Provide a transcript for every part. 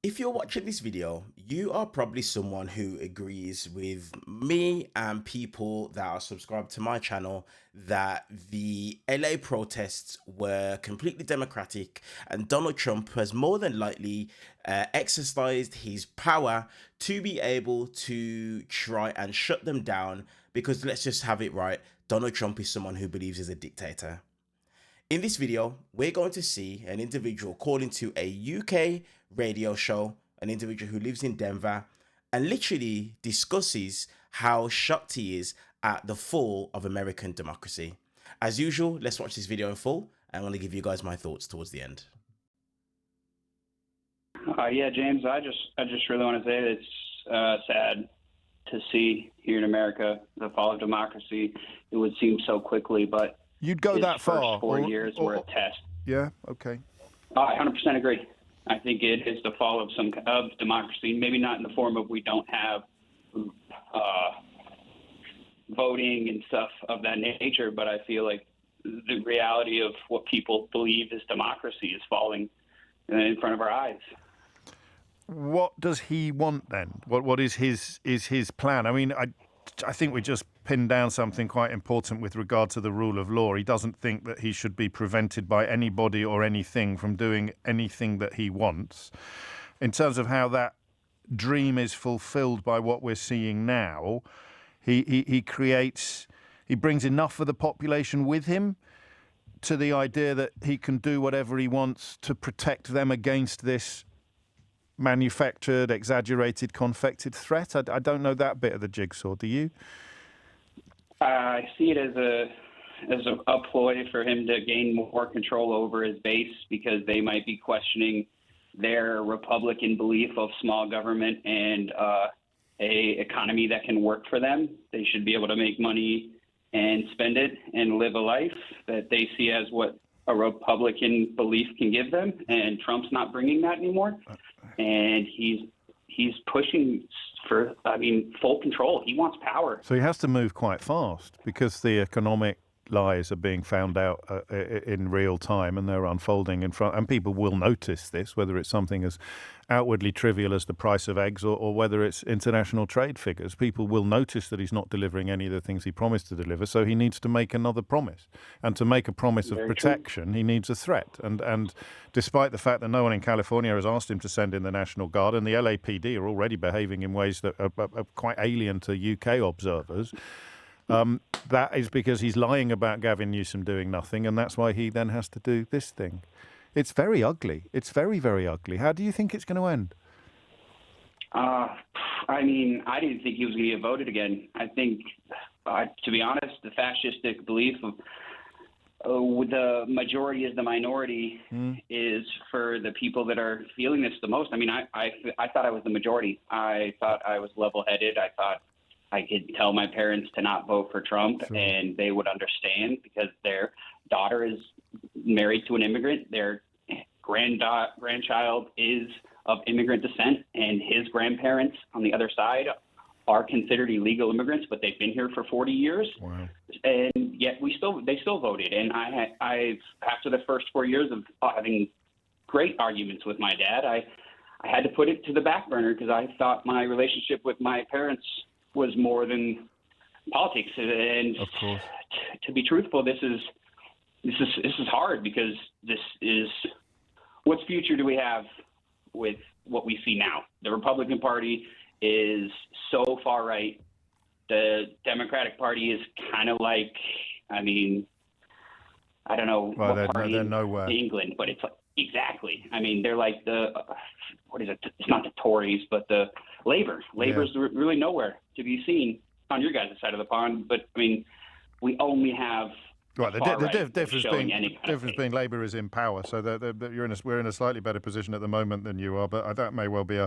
If you're watching this video, you are probably someone who agrees with me and people that are subscribed to my channel that the LA protests were completely democratic and Donald Trump has more than likely exercised his power to be able to try and shut them down because let's just have it right, Donald Trump is someone who believes he's a dictator. In this video, we're going to see an individual call into a UK radio show, an individual who lives in Denver, and literally discusses how shocked he is at the fall of American democracy. As usual, let's watch this video in full, and I'm going to give you guys my thoughts towards the end. Yeah, James, I just really want to say that it's sad to see here in America the fall of democracy. It would seem so quickly, but you'd go that far. First 4 years were a test. Yeah. Okay. I 100% agree. I think it is the fall of democracy. Maybe not in the form of we don't have voting and stuff of that nature, but I feel like the reality of what people believe is democracy is falling in front of our eyes. What does he want then? What is his plan? I mean, I think we just pinned down something quite important with regard to the rule of law. He doesn't think that he should be prevented by anybody or anything from doing anything that he wants. In terms of how that dream is fulfilled by what we're seeing now, he brings enough for the population with him to the idea that he can do whatever he wants to protect them against this manufactured, exaggerated, confected threat. I don't know that bit of the jigsaw. Do you? I see it as a ploy for him to gain more control over his base because they might be questioning their Republican belief of small government and a economy that can work for them. They should be able to make money and spend it and live a life that they see as what a Republican belief can give them. And Trump's not bringing that anymore. And he's pushing for, full control. He wants power. So he has to move quite fast because the economic lies are being found out in real time and they're unfolding in front. And people will notice this, whether it's something as outwardly trivial as the price of eggs or whether it's international trade figures. People will notice that he's not delivering any of the things he promised to deliver. So he needs to make another promise. And to make a promise of protection, he needs a threat. And despite the fact that no one in California has asked him to send in the National Guard, and the LAPD are already behaving in ways that are quite alien to UK observers, that is because he's lying about Gavin Newsom doing nothing, and that's why he then has to do this thing. It's very ugly. It's very, very ugly. How do you think it's going to end? I didn't think he was going to get voted again. I think, to be honest, the fascistic belief of the majority is the minority is for the people that are feeling this the most. I thought I was the majority. I thought I was level-headed. I thought I could tell my parents to not vote for Trump, and they would understand because their daughter is married to an immigrant. Their grandchild is of immigrant descent, and his grandparents on the other side are considered illegal immigrants, but they've been here for 40 years. Wow. And yet they still voted. And I've after the first 4 years of having great arguments with my dad, I had to put it to the back burner because I thought my relationship with my parents was more than politics. And of course, to be truthful, this is hard because this is what future do we have with what we see now? The Republican Party is so far right. The Democratic Party is kind of like, I don't know what party in England, but it's like, exactly. They're like what is it? It's not the Tories, but the Labour. Labour's really nowhere to be seen on your guys' side of the pond. But we only have the difference being Labour is in power, so we're in a slightly better position at the moment than you are. But that may well be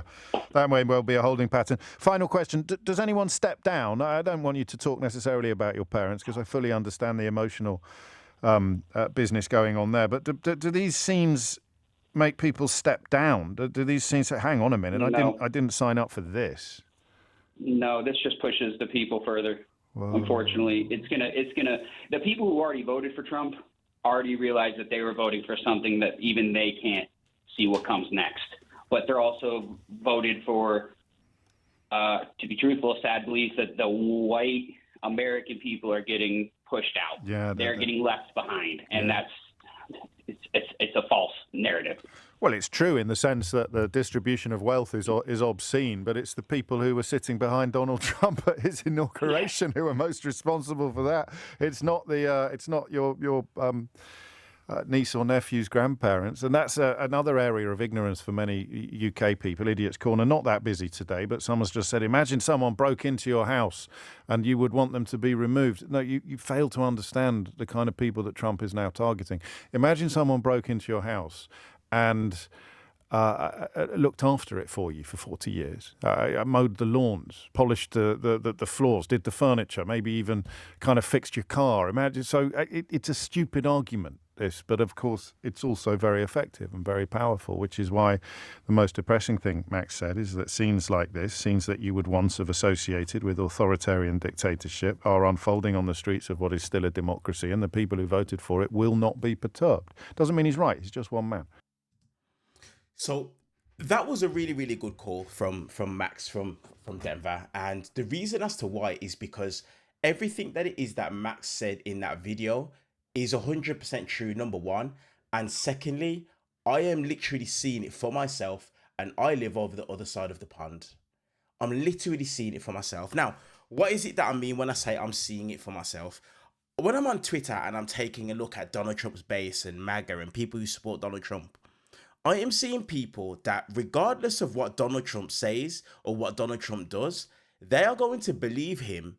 a holding pattern. Final question: does anyone step down? I don't want you to talk necessarily about your parents because I fully understand the emotional business going on there. But do these scenes make people step down? Do these scenes say, "Hang on a minute, No. I didn't sign up for this"? No, this just pushes the people further. Whoa. Unfortunately, the people who already voted for Trump already realized that they were voting for something that even they can't see what comes next. but they're also voted for, to be truthful, a sad belief that the white American people are getting pushed out. Yeah, they're getting left behind, and it's a false narrative. Well, it's true in the sense that the distribution of wealth is obscene, but it's the people who were sitting behind Donald Trump at his inauguration who are most responsible for that. It's not your niece or nephew's grandparents, and that's another area of ignorance for many UK people. Idiot's Corner, not that busy today, but someone's just said, imagine someone broke into your house and you would want them to be removed. No, you fail to understand the kind of people that Trump is now targeting. Imagine someone broke into your house and looked after it for you for 40 years. Mowed the lawns, polished the floors, did the furniture, maybe even kind of fixed your car. Imagine. So it's a stupid argument, this, but of course it's also very effective and very powerful, which is why the most depressing thing, Max said, is that scenes like this, scenes that you would once have associated with authoritarian dictatorship, are unfolding on the streets of what is still a democracy, and the people who voted for it will not be perturbed. Doesn't mean he's right, he's just one man. So that was a really, really good call from Max from Denver. And the reason as to why is because everything that it is that Max said in that video is 100% true, number one. And secondly, I am literally seeing it for myself, and I live over the other side of the pond. I'm literally seeing it for myself. Now, what is it that I mean when I say I'm seeing it for myself? When I'm on Twitter and I'm taking a look at Donald Trump's base and MAGA and people who support Donald Trump, I am seeing people that, regardless of what Donald Trump says or what Donald Trump does, they are going to believe him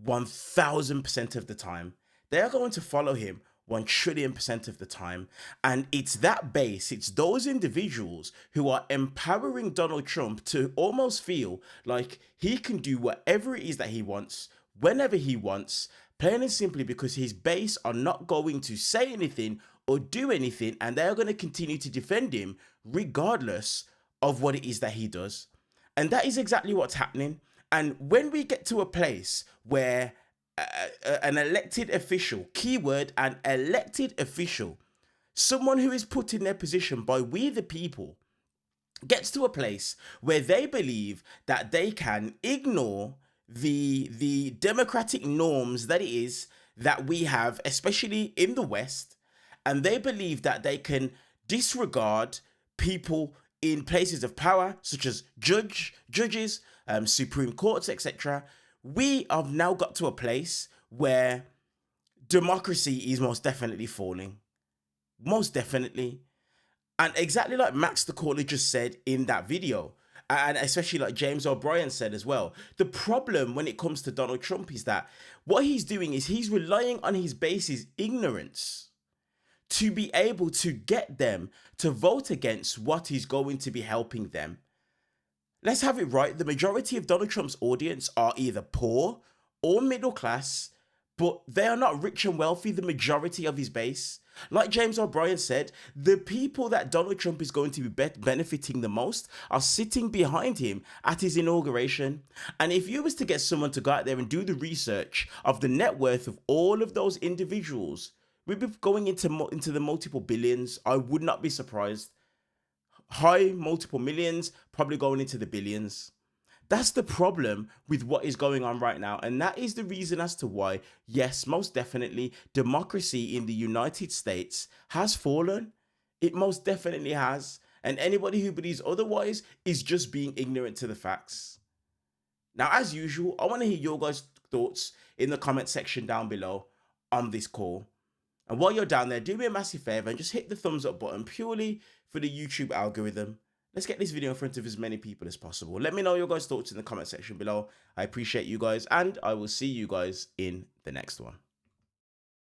1000% of the time. They are going to follow him 1,000,000,000% of the time. And it's that base, it's those individuals who are empowering Donald Trump to almost feel like he can do whatever it is that he wants, whenever he wants, plain and simply because his base are not going to say anything or do anything, and they are going to continue to defend him regardless of what it is that he does. And that is exactly what's happening. And when we get to a place where an elected official, keyword, an elected official, someone who is put in their position by we the people, gets to a place where they believe that they can ignore the democratic norms that it is that we have, especially in the West, and they believe that they can disregard people in places of power, such as judges, Supreme Courts, etc. We have now got to a place where democracy is most definitely falling. Most definitely. And exactly like Max the caller just said in that video, and especially like James O'Brien said as well, the problem when it comes to Donald Trump is that what he's doing is he's relying on his base's ignorance to be able to get them to vote against what is going to be helping them. Let's have it right. The majority of Donald Trump's audience are either poor or middle class, but they are not rich and wealthy, the majority of his base. Like James O'Brien said, the people that Donald Trump is going to be benefiting the most are sitting behind him at his inauguration. And if you was to get someone to go out there and do the research of the net worth of all of those individuals, we'd be going into the multiple billions. I would not be surprised. High multiple millions, probably going into the billions. That's the problem with what is going on right now. And that is the reason as to why, yes, most definitely, democracy in the United States has fallen. It most definitely has. And anybody who believes otherwise is just being ignorant to the facts. Now, as usual, I want to hear your guys' thoughts in the comment section down below on this call. And while you're down there, do me a massive favor and just hit the thumbs up button purely for the YouTube algorithm. Let's get this video in front of as many people as possible. Let me know your guys' thoughts in the comment section below. I appreciate you guys, and I will see you guys in the next one.